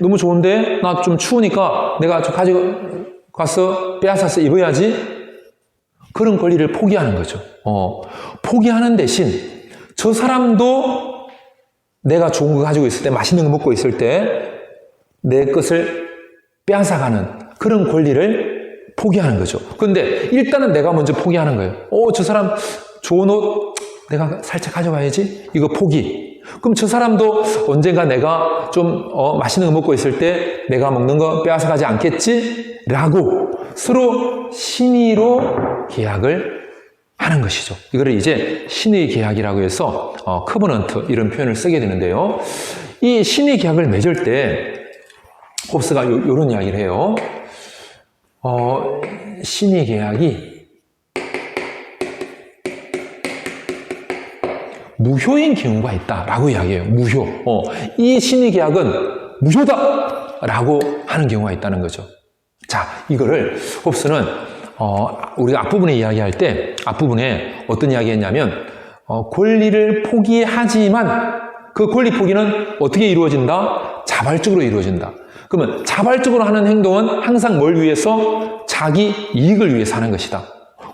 너무 좋은데 나 좀 추우니까 내가 좀 가져가서 빼앗아서 입어야지. 그런 권리를 포기하는 거죠. 포기하는 대신 저 사람도 내가 좋은 거 가지고 있을 때, 맛있는 거 먹고 있을 때 내 것을 빼앗아가는 그런 권리를 포기하는 거죠. 그런데 일단은 내가 먼저 포기하는 거예요. 저 사람 좋은 옷 내가 살짝 가져가야지. 이거 포기. 그럼 저 사람도 언젠가 내가 좀 맛있는 거 먹고 있을 때 내가 먹는 거 빼앗아가지 않겠지? 라고 서로 신의로 계약을 하는 것이죠. 이거를 이제 신의 계약이라고 해서 커버넌트 이런 표현을 쓰게 되는데요. 이 신의 계약을 맺을 때 홉스가 이런 이야기를 해요. 신의 계약이 무효인 경우가 있다라고 이야기해요. 무효. 이 신의 계약은 무효다라고 하는 경우가 있다는 거죠. 자, 이거를 홉스는 우리가 앞부분에 이야기할 때 앞부분에 어떤 이야기했냐면 권리를 포기하지만 그 권리 포기는 어떻게 이루어진다? 자발적으로 이루어진다. 그러면 자발적으로 하는 행동은 항상 뭘 위해서? 자기 이익을 위해서 하는 것이다.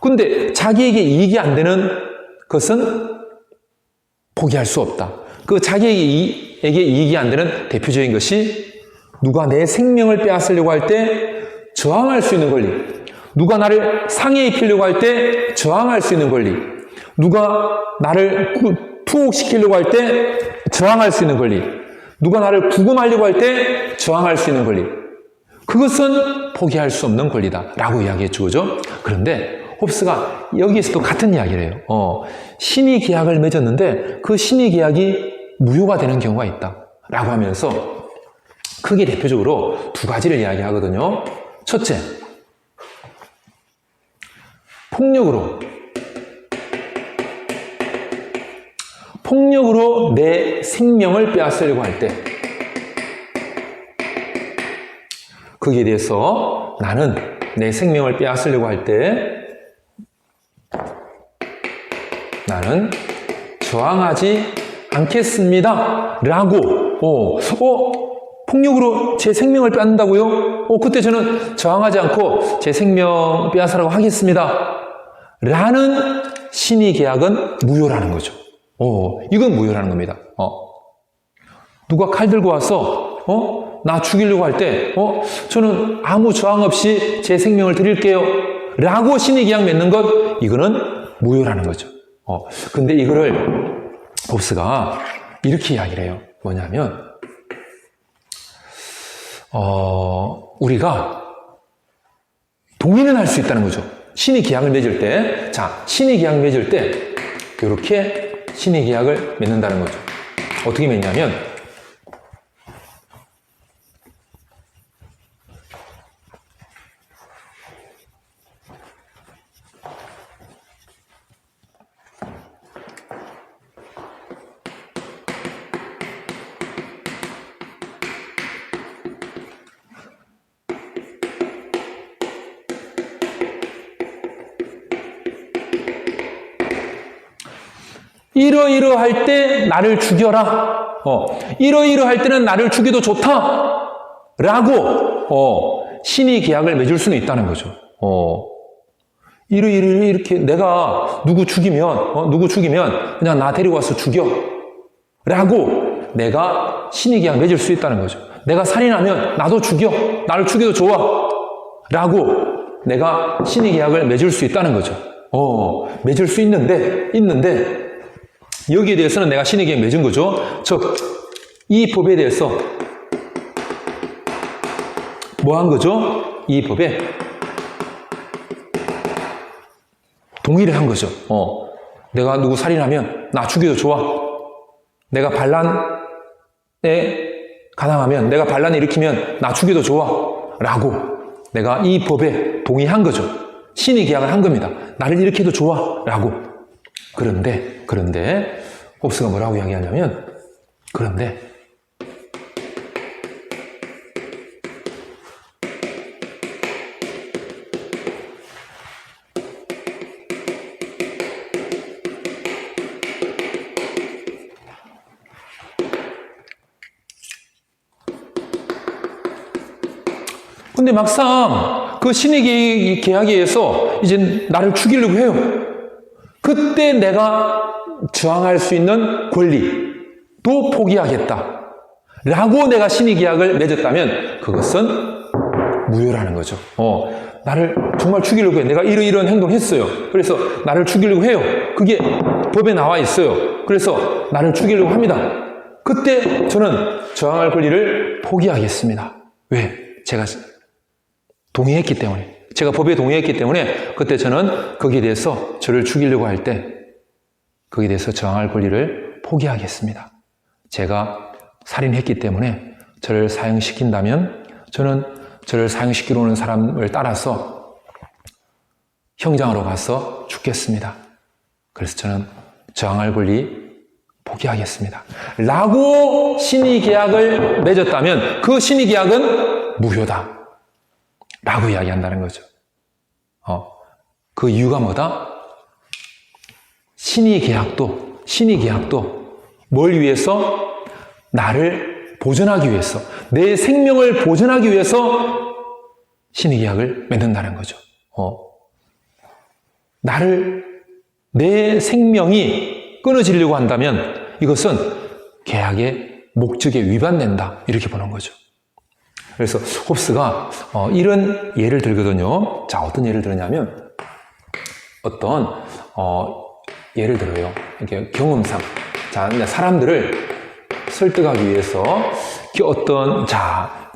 근데 자기에게 이익이 안 되는 것은 포기할 수 없다. 그 자기에게 이익이 안 되는 대표적인 것이 누가 내 생명을 빼앗으려고 할 때 저항할 수 있는 권리, 누가 나를 상해 입히려고 할 때 저항할 수 있는 권리, 누가 나를 투옥시키려고 할 때 저항할 수 있는 권리, 누가 나를 구금하려고 할 때 저항할 수 있는 권리, 그것은 포기할 수 없는 권리다 라고 이야기했죠. 그죠? 그런데 홉스가 여기에서도 같은 이야기를 해요. 신의 계약을 맺었는데 그 신의 계약이 무효가 되는 경우가 있다 라고 하면서 크게 대표적으로 두 가지를 이야기하거든요. 첫째, 폭력으로 내 생명을 빼앗으려고 할 때, 거기에 대해서 나는 내 생명을 빼앗으려고 할 때 나는 저항하지 않겠습니다 라고 폭력으로 제 생명을 빼앗는다고요? 그때 저는 저항하지 않고 제 생명 빼앗으라고 하겠습니다 라는 신의 계약은 무효라는 거죠. 이건 무효라는 겁니다. 누가 칼 들고 와서 나 죽이려고 할 때 저는 아무 저항 없이 제 생명을 드릴게요 라고 신의 계약 맺는 것, 이거는 무효라는 거죠. 근데 이거를 홉스가 이렇게 이야기를 해요. 뭐냐면 우리가 동의는 할 수 있다는 거죠. 신의 계약을 맺을 때, 자, 신의 계약 맺을 때 이렇게 신의 계약을 맺는다는 거죠. 어떻게 맺냐면 이러이러할 때 나를 죽여라. 이러이러할 때는 나를 죽여도 좋다. 라고 신의 계약을 맺을 수는 있다는 거죠. 이렇게 내가 누구 죽이면 그냥 나 데리고 와서 죽여. 라고 내가 신의 계약 맺을 수 있다는 거죠. 내가 살인하면 나도 죽여. 나를 죽여도 좋아. 라고 내가 신의 계약을 맺을 수 있다는 거죠. 맺을 수 있는데 여기에 대해서는 내가 신의 계약 맺은 거죠. 즉, 이 법에 대해서 뭐 한 거죠? 이 법에 동의를 한 거죠. 내가 누구 살인하면 나 죽여도 좋아. 내가 반란에 가담하면, 내가 반란을 일으키면 나 죽여도 좋아. 라고 내가 이 법에 동의한 거죠. 신의 계약을 한 겁니다. 나를 일으켜도 좋아. 라고. 그런데 홉스가 뭐라고 이야기하냐면, 그런데 근데 막상 그 신의 계약에 의해서 이제 나를 죽이려고 해요. 그때 내가 저항할 수 있는 권리도 포기하겠다. 라고 내가 신의 계약을 맺었다면 그것은 무효라는 거죠. 나를 정말 죽이려고 해. 내가 이런 행동을 했어요. 그래서 나를 죽이려고 해요. 그게 법에 나와 있어요. 그래서 나를 죽이려고 합니다. 그때 저는 저항할 권리를 포기하겠습니다. 왜? 제가 동의했기 때문에. 제가 법에 동의했기 때문에 그때 저는 거기에 대해서 저를 죽이려고 할 때 거기에 대해서 저항할 권리를 포기하겠습니다. 제가 살인했기 때문에 저를 사형시킨다면 저는 저를 사형시키러 오는 사람을 따라서 형장으로 가서 죽겠습니다. 그래서 저는 저항할 권리 포기하겠습니다. 라고 신의 계약을 맺었다면 그 신의 계약은 무효다. 라고 이야기한다는 거죠. 그 이유가 뭐다? 신의 계약도 뭘 위해서? 나를 보존하기 위해서, 내 생명을 보존하기 위해서 신의 계약을 맺는다는 거죠. 내 생명이 끊어지려고 한다면 이것은 계약의 목적에 위반된다. 이렇게 보는 거죠. 그래서 홉스가 이런 예를 들거든요. 자, 어떤 예를 들었냐면 예를 들어요. 이렇게 경험상. 자, 사람들을 설득하기 위해서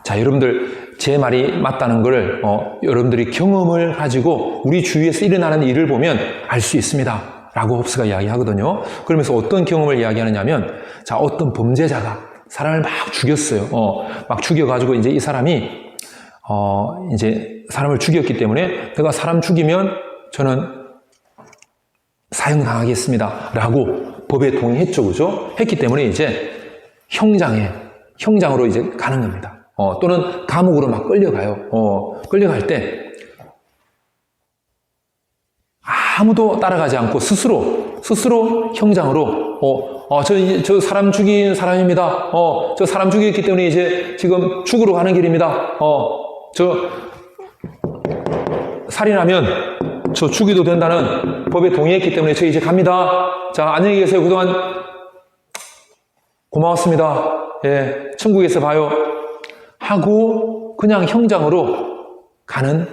여러분들 제 말이 맞다는 걸 여러분들이 경험을 가지고 우리 주위에서 일어나는 일을 보면 알 수 있습니다. 라고 홉스가 이야기하거든요. 그러면서 어떤 경험을 이야기하느냐면 자, 어떤 범죄자가 사람을 막 죽였어요. 막 죽여가지고 이제 이 사람이 이제 사람을 죽였기 때문에 내가 사람 죽이면 저는 사형당하겠습니다. 라고 법에 동의했죠. 그죠? 했기 때문에 이제 형장으로 이제 가는 겁니다. 또는 감옥으로 막 끌려가요. 끌려갈 때 아무도 따라가지 않고 스스로 형장으로 저 사람 죽인 사람입니다. 저 사람 죽였기 때문에 이제 지금 죽으러 가는 길입니다. 저 살인하면 저 죽여도 된다는 법에 동의했기 때문에 저 이제 갑니다. 자, 안녕히 계세요. 그동안 고마웠습니다. 예, 천국에서 봐요. 하고 그냥 형장으로 가는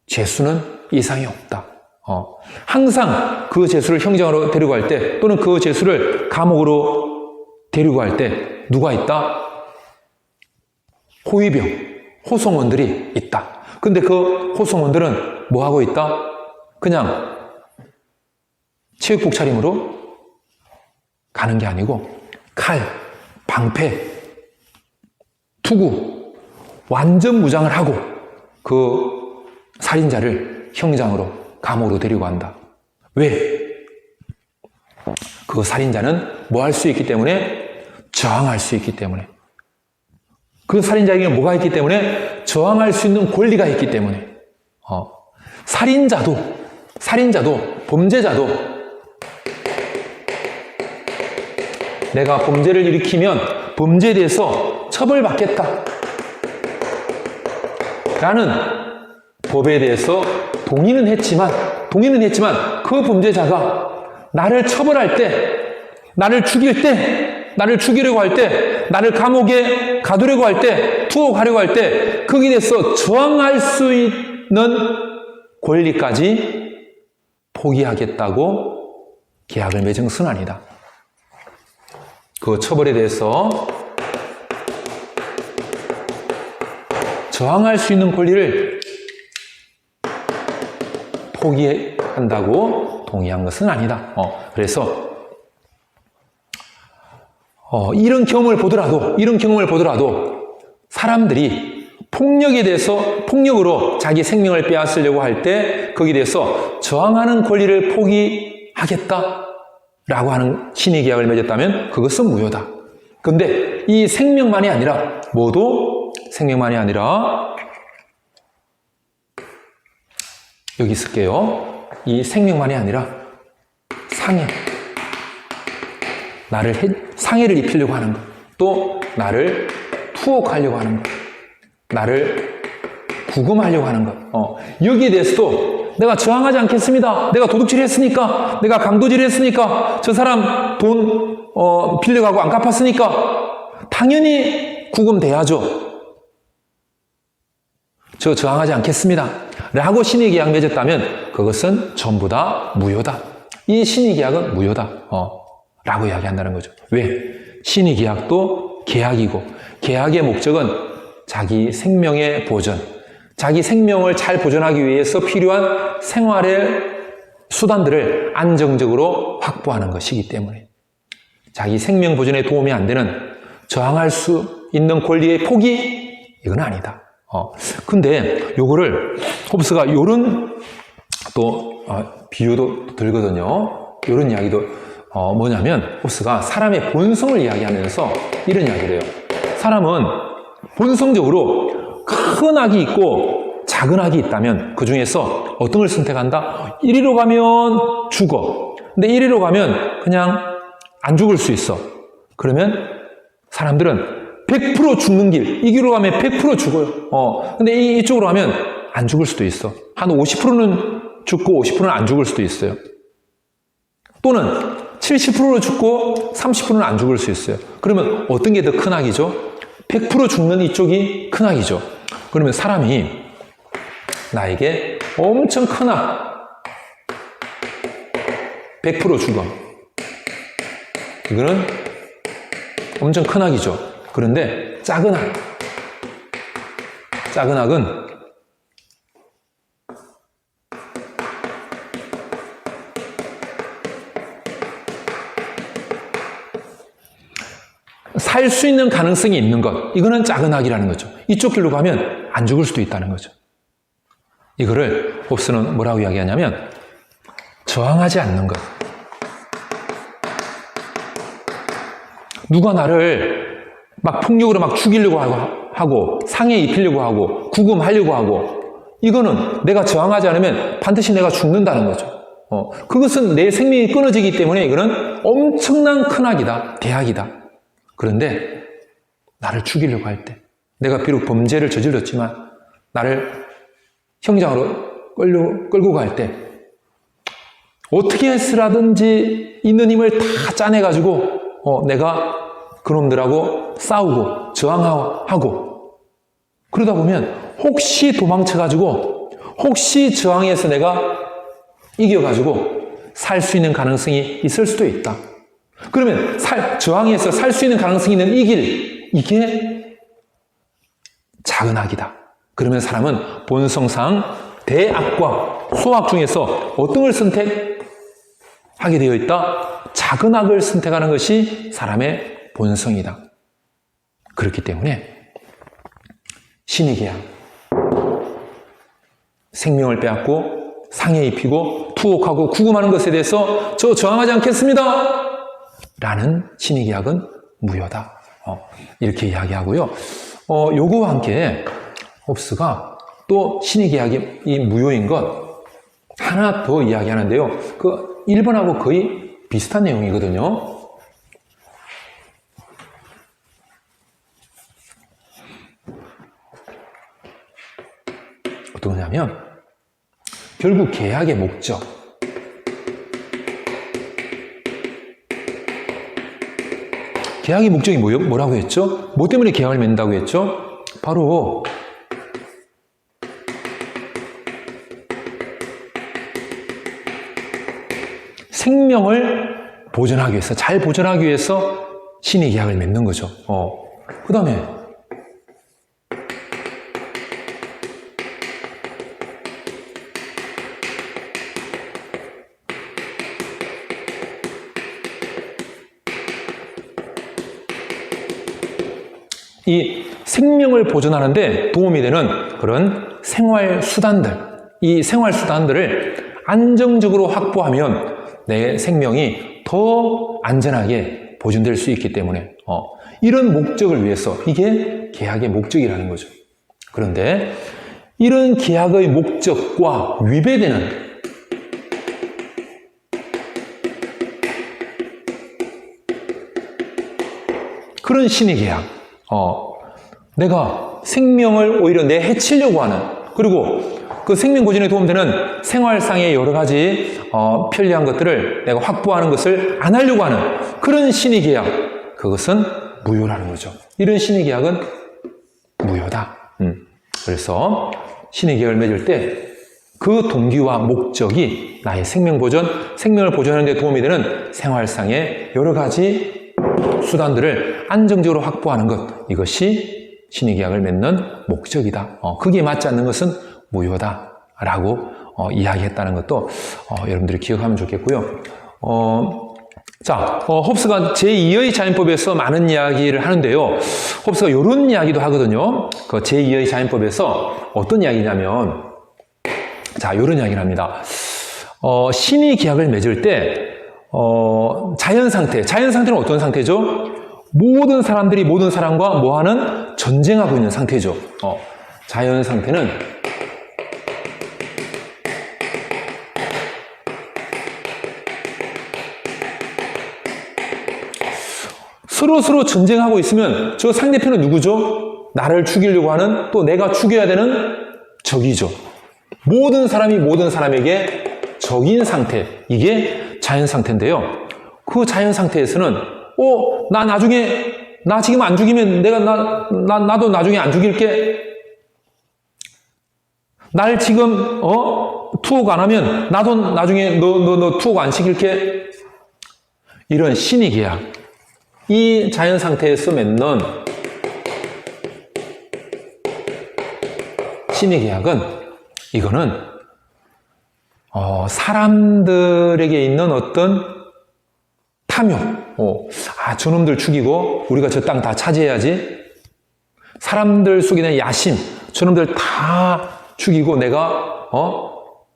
죄수는 이상이 없다. 항상 그 죄수를 형장으로 데리고 갈 때 또는 그 죄수를 감옥으로 데리고 갈 때 누가 있다? 호송원들이 있다. 근데 그 호송원들은 뭐 하고 있다? 그냥 체육복 차림으로 가는 게 아니고 칼, 방패, 투구 완전 무장을 하고 그 살인자를 형장으로 감옥으로 데리고 간다. 왜? 그 살인자는 뭐 할 수 있기 때문에? 저항할 수 있기 때문에. 그 살인자에게는 뭐가 있기 때문에? 저항할 수 있는 권리가 있기 때문에. 살인자도, 범죄자도 내가 범죄를 일으키면 범죄에 대해서 처벌받겠다. 라는 법에 대해서 동의는 했지만 그 범죄자가 나를 처벌할 때, 나를 죽일 때, 나를 죽이려고 할 때, 나를 감옥에 가두려고 할 때, 투옥하려고 할 때 거기에 대해서 저항할 수 있는 권리까지 포기하겠다고 계약을 맺은 것은 아니다. 그 처벌에 대해서 저항할 수 있는 권리를 포기한다고 동의한 것은 아니다. 그래서 이런 경험을 보더라도 사람들이 폭력으로 자기 생명을 빼앗으려고 할 때 거기에 대해서 저항하는 권리를 포기하겠다라고 하는 신의 계약을 맺었다면 그것은 무효다. 그런데 이 생명만이 아니라 여기 쓸게요. 이 생명만이 아니라 상해를 입히려고 하는 것, 또 나를 투옥하려고 하는 것, 나를 구금하려고 하는 것. 여기에 대해서도 내가 저항하지 않겠습니다. 내가 도둑질 했으니까, 내가 강도질 했으니까, 저 사람 돈 빌려가고 안 갚았으니까 당연히 구금돼야죠. 저 저항하지 않겠습니다. 라고 신의계약 맺었다면 그것은 전부 다 무효다. 이 신의계약은 무효다. 라고 이야기한다는 거죠. 왜? 신의계약도 계약이고 계약의 목적은 자기 생명의 보전, 자기 생명을 잘 보존하기 위해서 필요한 생활의 수단들을 안정적으로 확보하는 것이기 때문에 자기 생명 보존에 도움이 안 되는 저항할 수 있는 권리의 포기? 이건 아니다. 근데 요거를 홉스가 요런 또 비유도 들거든요. 요런 이야기도 뭐냐면 홉스가 사람의 본성을 이야기하면서 이런 이야기를 해요. 사람은 본성적으로 큰 악이 있고 작은 악이 있다면 그 중에서 어떤 걸 선택한다? 이리로 가면 죽어. 근데 이리로 가면 그냥 안 죽을 수 있어. 그러면 사람들은 100% 죽는 길, 이 길로 가면 100% 죽어요. 근데 이쪽으로 가면 안 죽을 수도 있어. 한 50%는 죽고 50%는 안 죽을 수도 있어요. 또는 70%로 죽고 30%는 안 죽을 수 있어요. 그러면 어떤 게 더 큰 악이죠? 100% 죽는 이쪽이 큰 악이죠. 그러면 사람이 나에게 엄청 큰 악, 100% 죽어. 이거는 엄청 큰 악이죠. 그런데 작은 악은 살 수 있는 가능성이 있는 것, 이거는 작은 악이라는 거죠. 이쪽 길로 가면 안 죽을 수도 있다는 거죠. 이거를 홉스는 뭐라고 이야기하냐면 저항하지 않는 것. 누가 나를 막 폭력으로 막 죽이려고 하고 상해 입히려고 하고 구금하려고 하고 이거는 내가 저항하지 않으면 반드시 내가 죽는다는 거죠. 그것은 내 생명이 끊어지기 때문에 이거는 엄청난 큰 악이다. 대악이다. 그런데 나를 죽이려고 할 때 내가 비록 범죄를 저질렀지만 나를 형장으로 끌고 갈 때 어떻게 해서라든지 있는 힘을 다 짜내가지고 내가 그놈들하고 싸우고 저항하고 그러다 보면 혹시 도망쳐가지고 혹시 저항해서 내가 이겨가지고 살 수 있는 가능성이 있을 수도 있다. 그러면 저항해서 살 수 있는 가능성이 있는 이 길, 이게 작은 악이다. 그러면 사람은 본성상 대악과 소악 중에서 어떤 걸 선택하게 되어 있다? 작은 악을 선택하는 것이 사람의 본성이다. 그렇기 때문에 신의계약, 생명을 빼앗고 상해 입히고 투옥하고 구금하는 것에 대해서 저 저항하지 않겠습니다. 라는 신의계약은 무효다. 이렇게 이야기하고요. 요거와 함께 홉스가 또 신의계약이 이 무효인 것 하나 더 이야기하는데요. 그 1번하고 거의 비슷한 내용이거든요. 어떤 거냐면 결국 계약의 목적, 계약의 목적이 뭐라고 했죠? 뭐 때문에 계약을 맺는다고 했죠? 바로 생명을 보존하기 위해서, 잘 보존하기 위해서 신의 계약을 맺는 거죠. 그 다음에 이 생명을 보존하는 데 도움이 되는 그런 생활 수단들, 이 생활 수단들을 안정적으로 확보하면 내 생명이 더 안전하게 보존될 수 있기 때문에 이런 목적을 위해서, 이게 계약의 목적이라는 거죠. 그런데 이런 계약의 목적과 위배되는 그런 신의 계약, 내가 생명을 오히려 내 해치려고 하는 그리고 그 생명 보존에 도움되는 생활상의 여러 가지 편리한 것들을 내가 확보하는 것을 안 하려고 하는 그런 신의계약, 그것은 무효라는 거죠. 이런 신의계약은 무효다. 그래서 신의계약을 맺을 때 그 동기와 목적이 나의 생명을 보존하는 데 도움이 되는 생활상의 여러 가지 수단들을 안정적으로 확보하는 것, 이것이 신의계약을 맺는 목적이다. 거기에 맞지 않는 것은 무효다라고 이야기했다는 것도 여러분들이 기억하면 좋겠고요. 홉스가 제2의 자연법에서 많은 이야기를 하는데요. 홉스가 이런 이야기도 하거든요. 그 제2의 자연법에서 어떤 이야기냐면, 이런 이야기를 합니다. 신의계약을 맺을 때, 자연상태는 어떤 상태죠? 모든 사람들이 모든 사람과 뭐하는? 전쟁하고 있는 상태죠. 자연상태는 서로 전쟁하고 있으면 저 상대편은 누구죠? 나를 죽이려고 하는, 또 내가 죽여야 되는 적이죠. 모든 사람이 모든 사람에게 적인 상태, 이게 자연상태인데요. 그 자연상태에서는 나 지금 안 죽이면 나도 나중에 안 죽일게. 날 지금 투옥 안 하면 나도 나중에 너 투옥 안 시킬게. 이런 신의계약, 이 자연상태에서 맺는 신의계약은, 이거는 사람들에게 있는 어떤 탐욕, 저놈들 죽이고 우리가 저 땅 다 차지해야지. 사람들 속에 있는 야심, 저놈들 다 죽이고 내가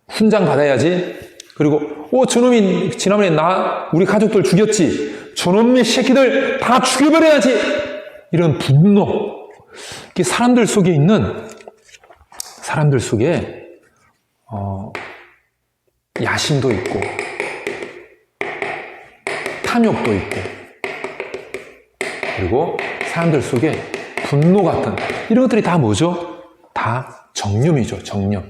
훈장 받아야지. 그리고 저놈이 지난번에 우리 가족들 죽였지. 저놈의 새끼들 다 죽여버려야지. 이런 분노, 이게 사람들 속에 야심도 있고 탐욕도 있고, 그리고 사람들 속에 분노 같은 이런 것들이 다 뭐죠? 다 정념이죠. 정념.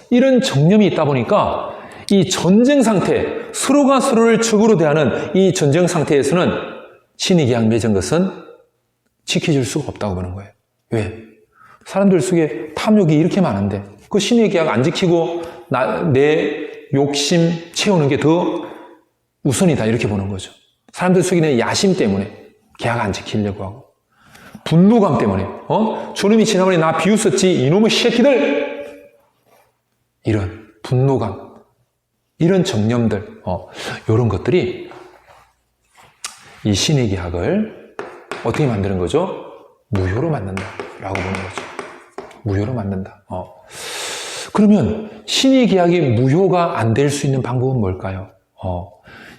이런 정념이 있다 보니까 이 전쟁 상태, 서로가 서로를 적으로 대하는 이 전쟁 상태에서는 신의계약 맺은 것은 지켜질 수가 없다고 보는 거예요. 왜? 사람들 속에 탐욕이 이렇게 많은데 그 신의계약 안 지키고 내 욕심 채우는 게 더 우선이다, 이렇게 보는 거죠. 사람들 속에 있는 야심 때문에 계약 안 지키려고 하고, 분노감 때문에 저놈이 지난번에 나 비웃었지, 이놈의 새끼들, 이런 분노감, 이런 정념들, 이런 것들이 이 신의계약을 어떻게 만드는 거죠? 무효로 만든다라고 보는 거죠. 무효로 만든다. 그러면 신의계약이 무효가 안 될 수 있는 방법은 뭘까요?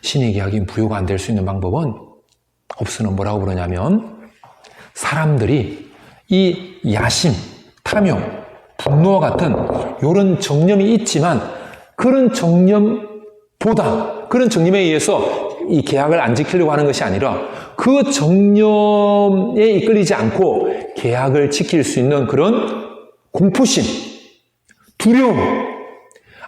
신의계약이 무효가 안 될 수 있는 방법은, 홉스는 뭐라고 부르냐면, 사람들이 이 야심, 탐욕, 분노와 같은 이런 정념이 있지만, 그런 정념에 의해서 이 계약을 안 지키려고 하는 것이 아니라 그 정념에 이끌리지 않고 계약을 지킬 수 있는 그런 공포심, 두려움,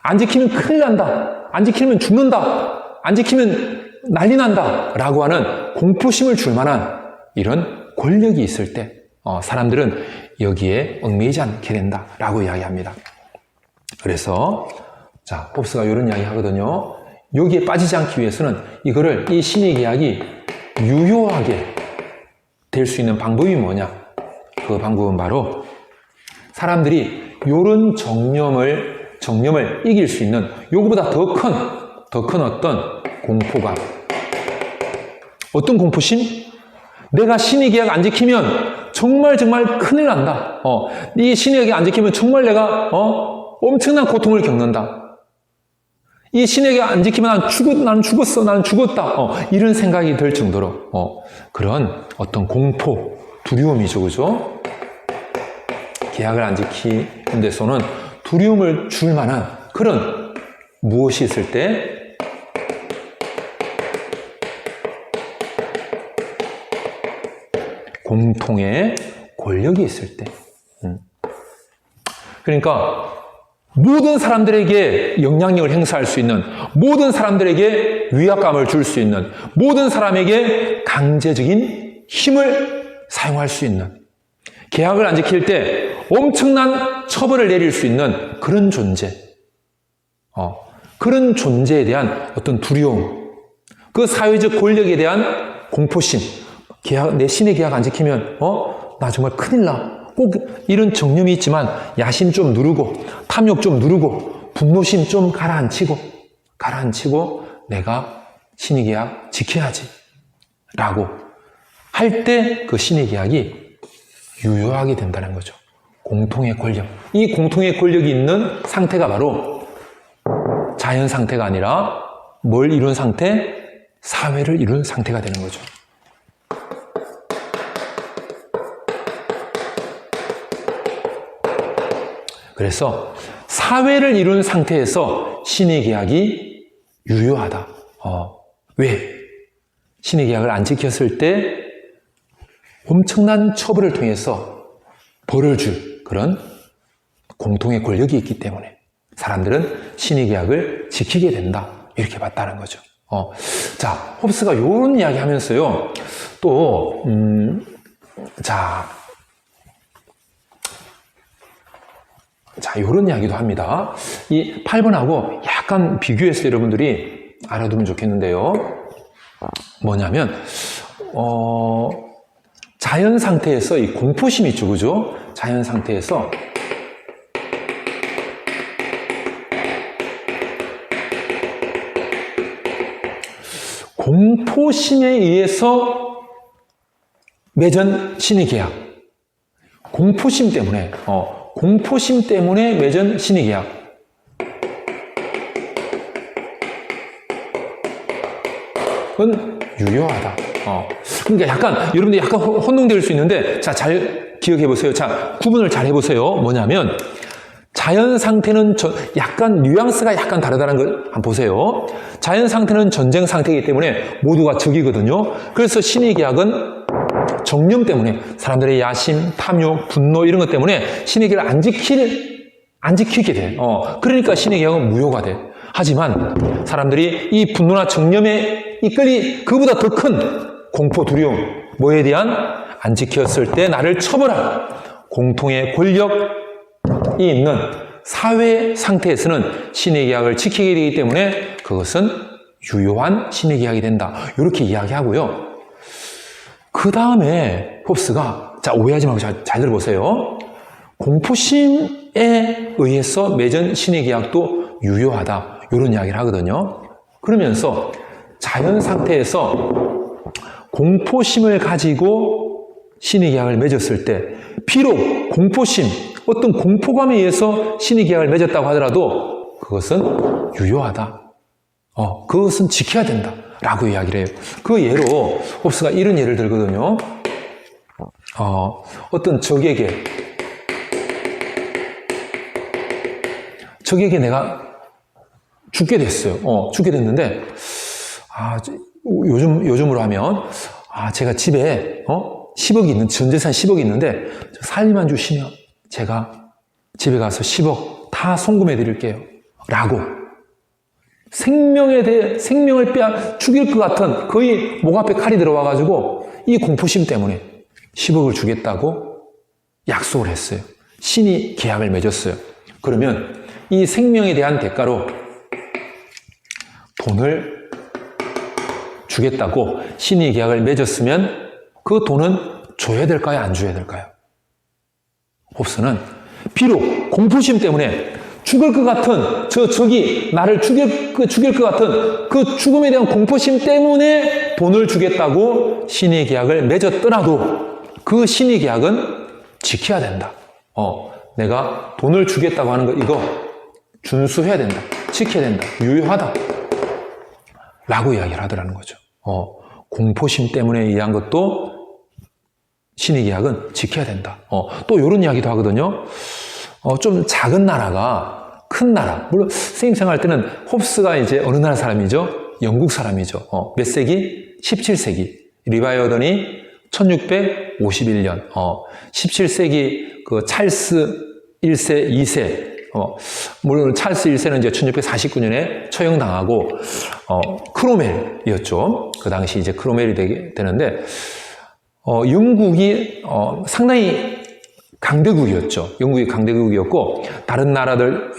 안 지키면 큰일 난다, 안 지키면 죽는다, 안 지키면 난리 난다 라고 하는 공포심을 줄 만한 이런 권력이 있을 때 사람들은 여기에 얽매이지 않게 된다라고 이야기합니다. 그래서 홉스가 이런 이야기 하거든요. 여기에 빠지지 않기 위해서는 이 신의계약이 유효하게 될 수 있는 방법이 뭐냐? 그 방법은 바로 사람들이 이런 정념을 이길 수 있는 요거보다 더 큰 어떤 공포감, 어떤 공포심? 내가 신의계약 안 지키면 정말 큰일 난다. 이 신의계약 안 지키면 정말 내가 엄청난 고통을 겪는다. 이 신의계약 안 지키면 나는 죽었다. 이런 생각이 들 정도로 그런 어떤 공포, 두려움이죠, 그죠? 계약을 안 지키는 데서는 두려움을 줄 만한 그런 무엇이 있을 때, 공통의 권력이 있을 때, 그러니까 모든 사람들에게 영향력을 행사할 수 있는, 모든 사람들에게 위압감을 줄 수 있는, 모든 사람에게 강제적인 힘을 사용할 수 있는, 계약을 안 지킬 때 엄청난 처벌을 내릴 수 있는 그런 존재, 그런 존재에 대한 어떤 두려움, 그 사회적 권력에 대한 공포심, 내 신의 계약 안 지키면 나 정말 큰일 나. 꼭 이런 정념이 있지만 야심 좀 누르고 탐욕 좀 누르고 분노심 좀 가라앉히고 내가 신의 계약 지켜야지 라고 할 때 그 신의 계약이 유효하게 된다는 거죠. 공통의 권력. 이 공통의 권력이 있는 상태가 바로 자연 상태가 아니라 뭘 이룬 상태? 사회를 이룬 상태가 되는 거죠. 그래서 사회를 이룬 상태에서 신의 계약이 유효하다. 왜? 신의 계약을 안 지켰을 때 엄청난 처벌을 통해서 벌을 줄 그런 공통의 권력이 있기 때문에 사람들은 신의 계약을 지키게 된다. 이렇게 봤다는 거죠. 자, 홉스가 이런 이야기 하면서요. 또, 이런 이야기도 합니다. 이 8번하고 약간 비교해서 여러분들이 알아두면 좋겠는데요. 뭐냐면, 자연 상태에서 이 공포심이 있죠, 그죠? 자연 상태에서 공포심에 의해서 맺은 신의 계약. 공포심 때문에 맺은 신의 계약. 그건 유효하다. 그러니까 약간, 여러분들 약간 혼동될 수 있는데, 자, 잘 기억해 보세요. 자, 구분을 잘 해보세요. 뭐냐면, 자연 상태는 약간 뉘앙스가 약간 다르다는 걸 한번 보세요. 자연 상태는 전쟁 상태이기 때문에 모두가 적이거든요. 그래서 신의 계약은 정념 때문에 사람들의 야심, 탐욕, 분노 이런 것 때문에 신의 계약을 안 지키게 돼. 그러니까 신의 계약은 무효가 돼. 하지만 사람들이 이 분노나 정념에 이끌리 그보다 더 큰 공포, 두려움, 뭐에 대한 안 지켰을 때 나를 처벌할 공통의 권력이 있는 사회 상태에서는 신의 계약을 지키게 되기 때문에 그것은 유효한 신의 계약이 된다. 이렇게 이야기하고요. 그 다음에 홉스가, 자, 오해하지 말고 잘 들어보세요. 공포심에 의해서 맺은 신의 계약도 유효하다. 이런 이야기를 하거든요. 그러면서 자연 상태에서 공포심을 가지고 신의 계약을 맺었을 때 비록 공포심, 어떤 공포감에 의해서 신의 계약을 맺었다고 하더라도 그것은 유효하다. 그것은 지켜야 된다. 라고 이야기를 해요. 그 예로 홉스가 이런 예를 들거든요. 어떤 적에게 내가 죽게 됐어요. 죽게 됐는데, 요즘으로 하면, 제가 집에, 10억이 있는, 전 재산 10억이 있는데, 살림만 주시면 제가 집에 가서 10억 다 송금해 드릴게요. 라고. 생명을 죽일 것 같은 거의 목 앞에 칼이 들어와가지고 이 공포심 때문에 10억을 주겠다고 약속을 했어요. 신이 계약을 맺었어요. 그러면 이 생명에 대한 대가로 돈을 주겠다고 신이 계약을 맺었으면 그 돈은 줘야 될까요? 안 줘야 될까요? 홉스는 비록 공포심 때문에 죽을 것 같은 적이 나를 죽일 것 같은 그 죽음에 대한 공포심 때문에 돈을 주겠다고 신의 계약을 맺었더라도 그 신의 계약은 지켜야 된다. 내가 돈을 주겠다고 하는 거 이거 준수해야 된다. 지켜야 된다. 유효하다. 라고 이야기를 하더라는 거죠. 공포심 때문에 의한 것도 신의 계약은 지켜야 된다. 또 이런 이야기도 하거든요. 좀 작은 나라가 큰 나라. 물론 선생님 생각할 때는 홉스가 이제 어느 나라 사람이죠? 영국 사람이죠. 몇 세기? 17세기. 리바이어던이 1651년. 17세기 그 찰스 1세, 2세, 물론 찰스 1세는 이제 1649년에 처형당하고, 크로멜이었죠. 그 당시 이제 크로멜이 되는데, 영국이, 상당히 강대국이었죠. 영국이 강대국이었고, 다른 나라들,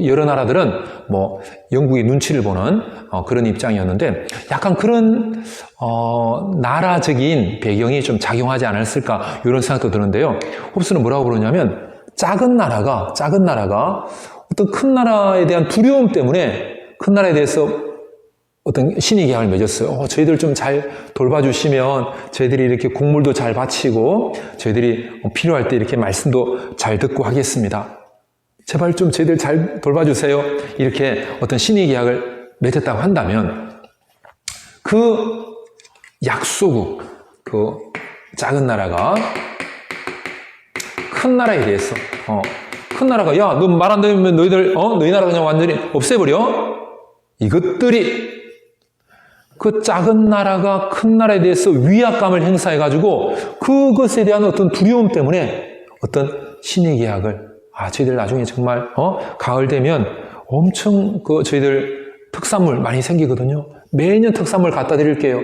여러 나라들은 뭐, 영국의 눈치를 보는, 그런 입장이었는데, 약간 그런, 나라적인 배경이 좀 작용하지 않았을까, 이런 생각도 드는데요. 홉스는 뭐라고 그러냐면, 작은 나라가 어떤 큰 나라에 대한 두려움 때문에 큰 나라에 대해서 어떤 신의 계약을 맺었어요. 저희들 좀 잘 돌봐주시면 저희들이 이렇게 곡물도 잘 바치고 저희들이 필요할 때 이렇게 말씀도 잘 듣고 하겠습니다. 제발 좀 저희들 잘 돌봐주세요. 이렇게 어떤 신의 계약을 맺었다고 한다면 그 약소국, 그 작은 나라가 큰 나라에 대해서 큰 나라가 야, 너 말 안 들으면 너희 나라 그냥 완전히 없애버려? 이것들이 그 작은 나라가 큰 나라에 대해서 위압감을 행사해가지고 그것에 대한 어떤 두려움 때문에 어떤 신의 계약을 저희들 나중에 정말 가을 되면 엄청 저희들 특산물 많이 생기거든요. 매년 특산물 갖다 드릴게요.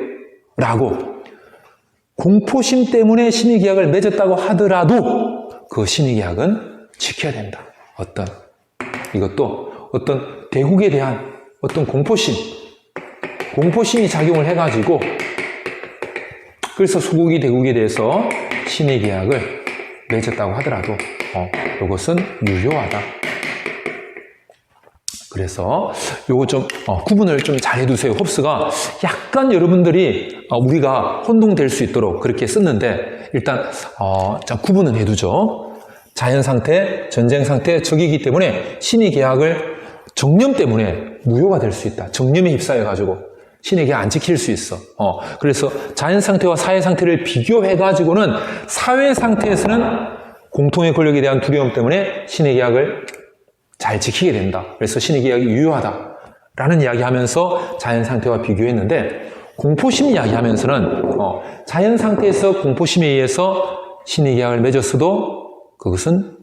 라고 공포심 때문에 신의 계약을 맺었다고 하더라도 그 신의 계약은 지켜야 된다. 이것도 어떤 대국에 대한 어떤 공포심이 작용을 해가지고 그래서 소국이 대국에 대해서 신의 계약을 맺었다고 하더라도 이것은 유효하다. 그래서 요거 좀 구분을 좀 잘 해두세요. 홉스가 약간 여러분들이 우리가 혼동될 수 있도록 그렇게 썼는데 일단 구분은 해두죠. 자연 상태, 전쟁 상태, 적이기 때문에 신의 계약을 정념 때문에 무효가 될 수 있다. 정념에 휩싸여가지고 신의 계약 안 지킬 수 있어. 그래서 자연 상태와 사회 상태를 비교해가지고는 사회 상태에서는 공통의 권력에 대한 두려움 때문에 신의 계약을 잘 지키게 된다. 그래서 신의 계약이 유효하다. 라는 이야기하면서 자연 상태와 비교했는데 공포심 이야기하면서는 자연 상태에서 공포심에 의해서 신의 계약을 맺었어도 그것은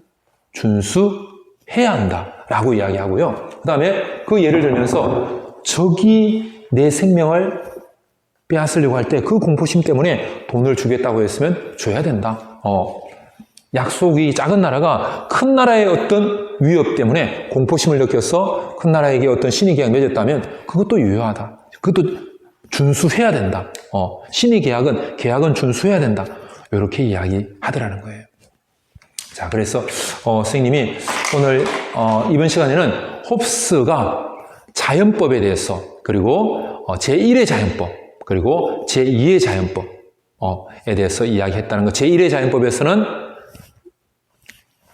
준수해야 한다라고 이야기하고요. 그 다음에 그 예를 들면서 적이 내 생명을 빼앗으려고 할 때 그 공포심 때문에 돈을 주겠다고 했으면 줘야 된다. 약속이 작은 나라가 큰 나라의 어떤 위협 때문에 공포심을 느껴서 큰 나라에게 어떤 신의 계약을 맺었다면 그것도 유효하다. 그것도 준수해야 된다. 신의 계약은 준수해야 된다. 이렇게 이야기하더라는 거예요. 자, 그래서 선생님이 오늘 이번 시간에는 홉스가 자연법에 대해서 그리고 제1의 자연법 그리고 제2의 자연법에 대해서 이야기했다는 것. 제1의 자연법에서는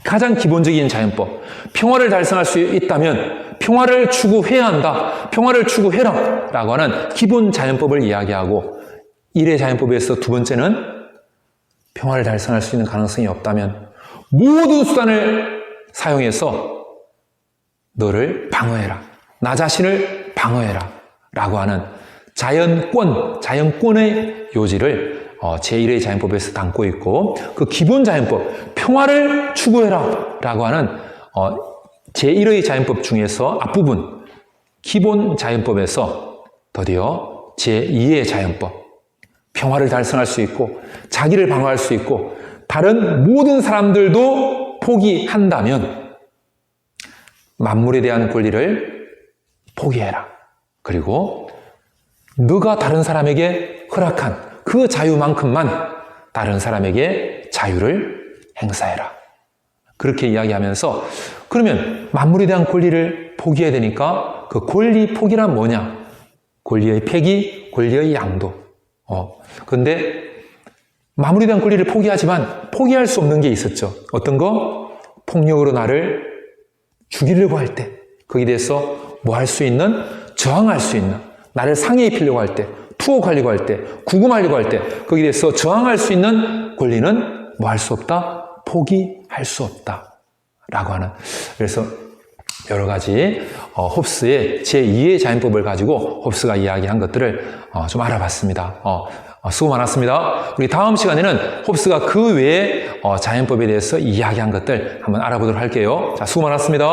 가장 기본적인 자연법, 평화를 달성할 수 있다면 평화를 추구해야 한다. 평화를 추구해라 라고 하는 기본 자연법을 이야기하고 1의 자연법에서 두 번째는 평화를 달성할 수 있는 가능성이 없다면 모든 수단을 사용해서 너를 방어해라. 나 자신을 방어해라. 라고 하는 자연권의 요지를 제1의 자연법에서 담고 있고 그 기본 자연법, 평화를 추구해라. 라고 하는 제1의 자연법 중에서 앞부분, 기본 자연법에서 드디어 제2의 자연법, 평화를 달성할 수 있고 자기를 방어할 수 있고 다른 모든 사람들도 포기한다면 만물에 대한 권리를 포기해라. 그리고 너가 다른 사람에게 허락한 그 자유만큼만 다른 사람에게 자유를 행사해라. 그렇게 이야기하면서 그러면 만물에 대한 권리를 포기해야 되니까 그 권리 포기란 뭐냐? 권리의 폐기, 권리의 양도. 근데 만물에 대한 권리를 포기하지만 포기할 수 없는 게 있었죠. 어떤 거? 폭력으로 나를 죽이려고 할 때, 거기에 대해서 뭐 할 수 있는? 저항할 수 있는, 나를 상해 입히려고 할 때, 투옥하려고 할 때, 구금하려고 할 때, 거기에 대해서 저항할 수 있는 권리는 뭐 할 수 없다? 포기할 수 없다. 라고 하는. 그래서 여러 가지 홉스의 제2의 자연법을 가지고 홉스가 이야기한 것들을 좀 알아봤습니다. 수고 많았습니다. 우리 다음 시간에는 홉스가 그 외에 자연법에 대해서 이야기한 것들 한번 알아보도록 할게요. 자, 수고 많았습니다.